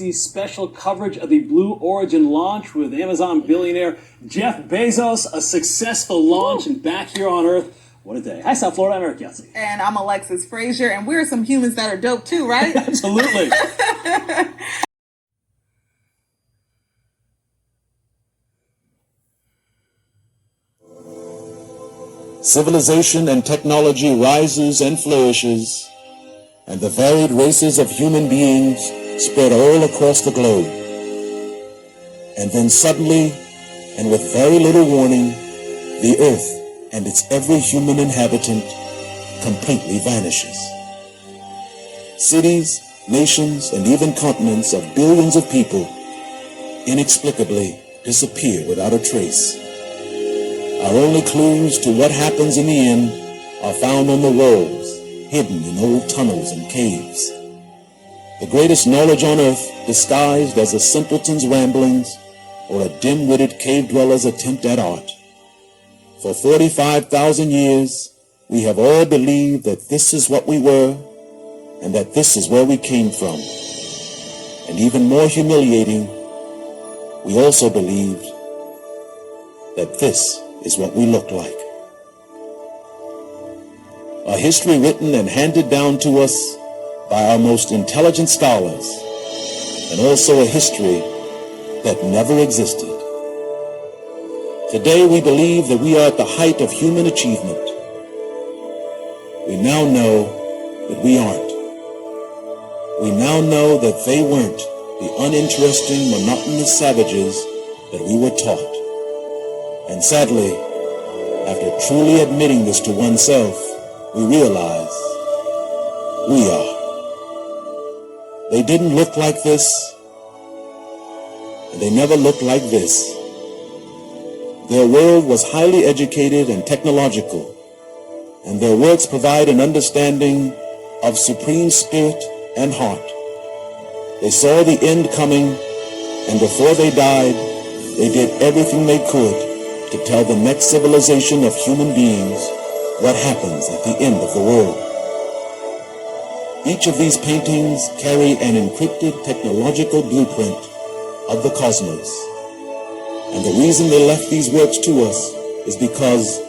Galaxy special coverage of the Blue Origin launch with Amazon billionaire Jeff Bezos. A successful launch and back here on Earth. What a day. Hi, South Florida. I'm Eric Yahtzee. And I'm Alexis Frazier, and we're some humans that are dope too, right? Absolutely. Civilization and technology rises and flourishes, and the varied races of human beings spread all across the globe. And then suddenly, and with very little warning, the earth and its every human inhabitant completely vanishes. Cities, nations, and even continents of billions of people inexplicably disappear without a trace. Our only clues to what happens in the end are found on the walls, hidden in old tunnels and caves. The greatest knowledge on earth disguised as a simpleton's ramblings or a dim-witted cave dweller's attempt at art. For 45,000 years, we have all believed that this is what we were and that this is where we came from. And even more humiliating, we also believed that this is what we look like. A history written and handed down to us by our most intelligent scholars, and also a history that never existed. Today we believe that we are at the height of human achievement. We now know that we aren't. We now know that they weren't the uninteresting, monotonous savages that we were taught. And sadly, after truly admitting this to oneself, we realize we are. They didn't look like this, and they never looked like this. Their world was highly educated and technological, and their works provide an understanding of supreme spirit and heart. They saw the end coming, and before they died, they did everything they could to tell the next civilization of human beings what happens at the end of the world. Each of these paintings carry an encrypted technological blueprint of the cosmos. And the reason they left these works to us is because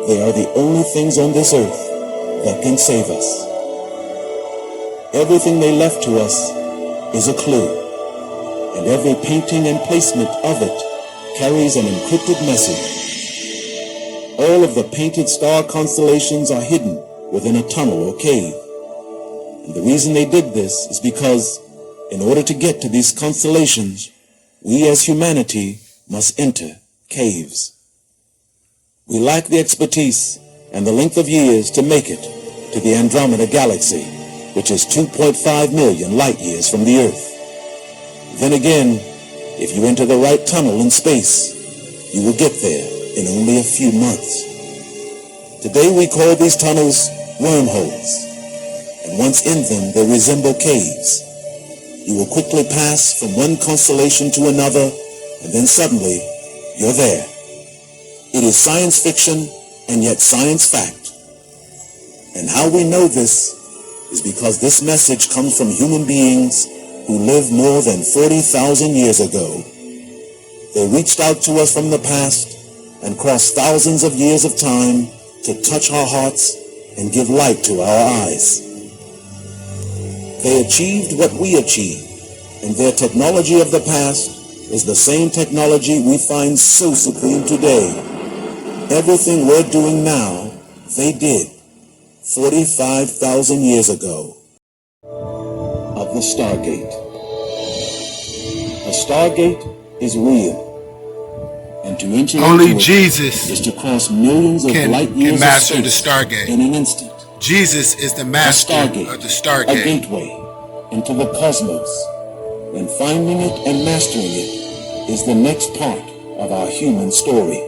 they are the only things on this earth that can save us. Everything they left to us is a clue, and every painting and placement of it carries an encrypted message. All of the painted star constellations are hidden within a tunnel or cave. And the reason they did this is because in order to get to these constellations, we as humanity must enter caves. We lack the expertise and the length of years to make it to the Andromeda Galaxy, which is 2.5 million light years from the Earth. Then again, if you enter the right tunnel in space, you will get there in only a few months. Today we call these tunnels wormholes, and once in them they resemble caves. You will quickly pass from one constellation to another, and then suddenly you're there. It is science fiction and yet science fact. And how we know this is because this message comes from human beings who lived more than 40,000 years ago. They reached out to us from the past and crossed thousands of years of time to touch our hearts and give light to our eyes. They achieved what we achieved, and their technology of the past is the same technology we find so supreme today. Everything we're doing now, they did 45,000 years ago. Of the Stargate. A Stargate is real, and to enter only into Jesus it is to cross millions of light years can master of the space Stargate. in an instant. Jesus is the master of the A Stargate. gateway into the cosmos, and finding it and mastering it is the next part of our human story.